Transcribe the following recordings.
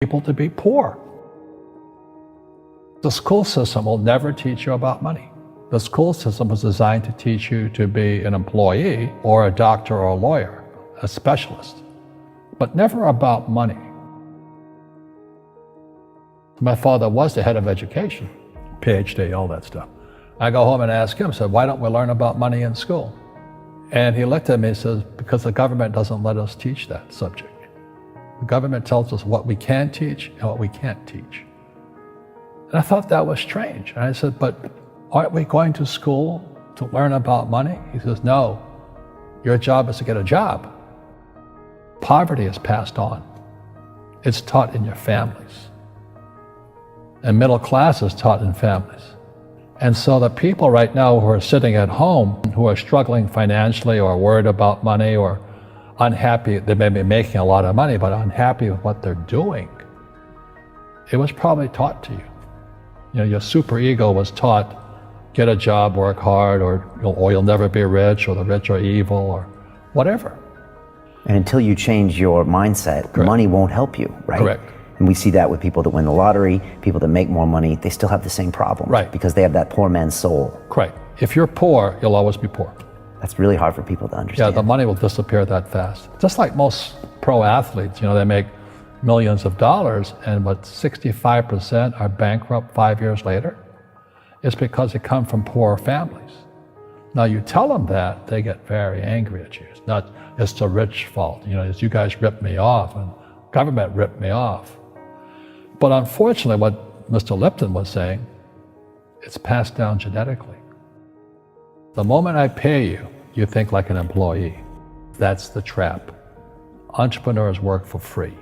people to be poor. The school system will never teach you about money. The school system was designed to teach you to be an employee or a doctor or a lawyer, a specialist, but never about money. My father was the head of education, PhD, all that stuff. I go home and ask him, said, why don't we learn about money in school? And he looked at me and says, because the government doesn't let us teach that subject. The government tells us what we can teach and what we can't teach. And I thought that was strange. And I said, but aren't we going to school to learn about money? He says, no, your job is to get a job. Poverty is passed on. It's taught in your families. And middle class is taught in families. And so the people right now who are sitting at home, who are struggling financially or worried about money or unhappy, they may be making a lot of money, but unhappy with what they're doing, it was probably taught to you. You know, your superego was taught, get a job, work hard, or you'll never be rich, or the rich are evil, or whatever. And until you change your mindset, Correct. Money won't help you, right? Correct. And we see that with people that win the lottery, people that make more money, they still have the same problem. Right. Because they have that poor man's soul. Right. If you're poor, you'll always be poor. That's really hard for people to understand. Yeah, the money will disappear that fast. Just like most pro athletes, they make millions of dollars, and 65% are bankrupt 5 years later. It's because they come from poor families. Now you tell them that, they get very angry at you. It's the rich fault. It's you guys ripped me off, and government ripped me off. But unfortunately, what Mr. Lipton was saying, it's passed down genetically. The moment I pay you, you think like an employee. That's the trap. Entrepreneurs work for free.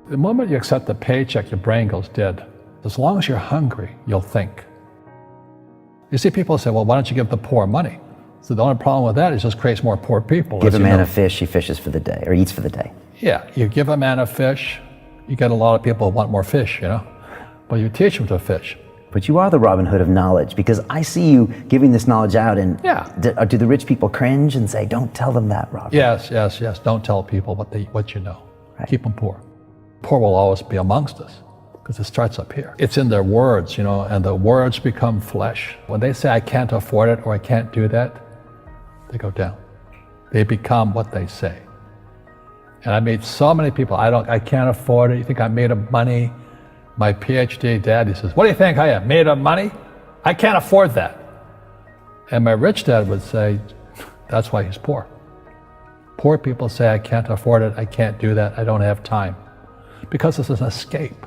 The moment you accept the paycheck, your brain goes dead. As long as you're hungry, you'll think. You see people say, well, why don't you give the poor money? So the only problem with that is it just creates more poor people. Give a man a fish, he fishes for the day, or eats for the day. Yeah, you give a man a fish, you get a lot of people who want more fish, but you teach them to fish. But you are the Robin Hood of knowledge, because I see you giving this knowledge out, and do the rich people cringe and say, don't tell them that, Robin? Yes. Don't tell people what you know. Right. Keep them poor. Poor will always be amongst us, because it starts up here. It's in their words, and the words become flesh. When they say, I can't afford it, or I can't do that, they go down. They become what they say. And I meet so many people, I can't afford it. You think I'm made of money? My PhD dad, he says, what do you think I am, made of money? I can't afford that. And my rich dad would say, that's why he's poor. Poor people say, I can't afford it, I can't do that, I don't have time. Because it's an escape.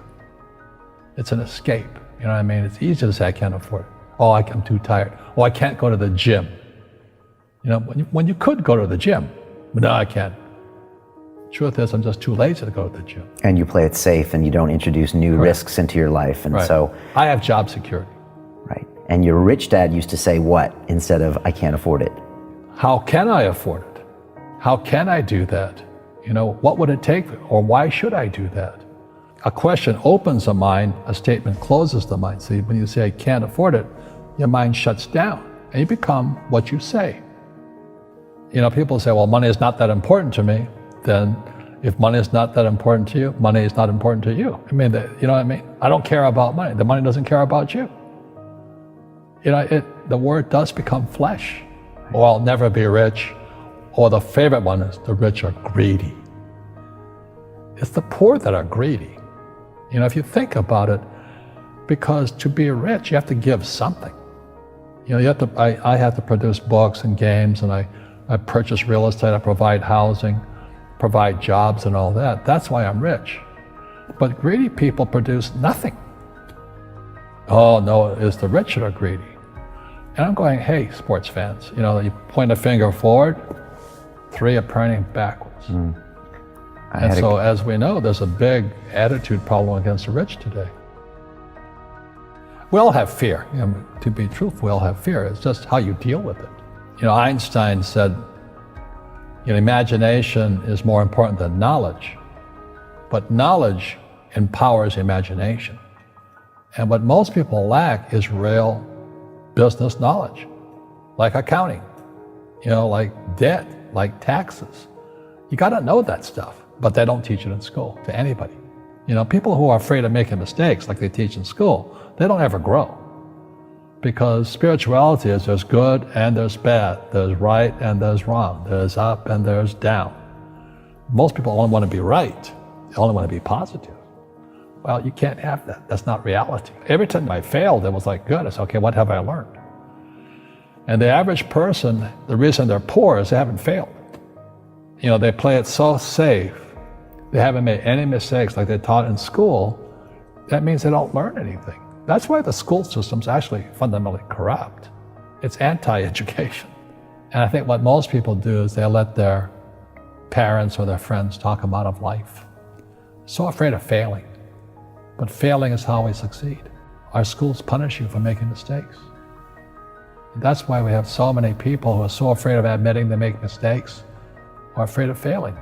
It's an escape, you know what I mean? It's easy to say, I can't afford it. Oh, I'm too tired. Oh, I can't go to the gym. When you could go to the gym, but no, I can't. Truth is, I'm just too lazy to go to the gym. And you play it safe, and you don't introduce new risks into your life, and so... I have job security. Right. And your rich dad used to say what instead of, I can't afford it? How can I afford it? How can I do that? What would it take, or why should I do that? A question opens the mind, a statement closes the mind. See, when you say, I can't afford it, your mind shuts down, and you become what you say. People say, well, money is not that important to me. Then if money is not that important to you, money is not important to you. You know what I mean? I don't care about money. The money doesn't care about you. The word does become flesh. Or I'll never be rich. Or the favorite one is the rich are greedy. It's the poor that are greedy. If you think about it, because to be rich, you have to give something. I have to produce books and games, and I purchase real estate, I provide housing, provide jobs and all that. That's why I'm rich. But greedy people produce nothing. Oh no, it's the rich that are greedy. And I'm going, hey, sports fans, you point a finger forward, 3 are pointing backwards. And so as we know, there's a big attitude problem against the rich today. We all have fear. To be truthful, we all have fear. It's just how you deal with it. Einstein said, imagination is more important than knowledge, but knowledge empowers imagination. And what most people lack is real business knowledge, like accounting, like debt, like taxes. You got to know that stuff, but they don't teach it in school to anybody. You know, people who are afraid of making mistakes, like they teach in school, they don't ever grow. Because spirituality is there's good and there's bad, there's right and there's wrong, there's up and there's down. Most people only want to be right, they only want to be positive. Well, you can't have that. That's not reality. Every time I failed, it was like, good. I said, okay, what have I learned? And the average person, the reason they're poor is they haven't failed. You know, they play it so safe. They haven't made any mistakes like they taught in school. That means they don't learn anything. That's why the school system's actually fundamentally corrupt. It's anti-education. And I think what most people do is they let their parents or their friends talk them out of life. So afraid of failing. But failing is how we succeed. Our schools punish you for making mistakes. And that's why we have so many people who are so afraid of admitting they make mistakes or afraid of failing.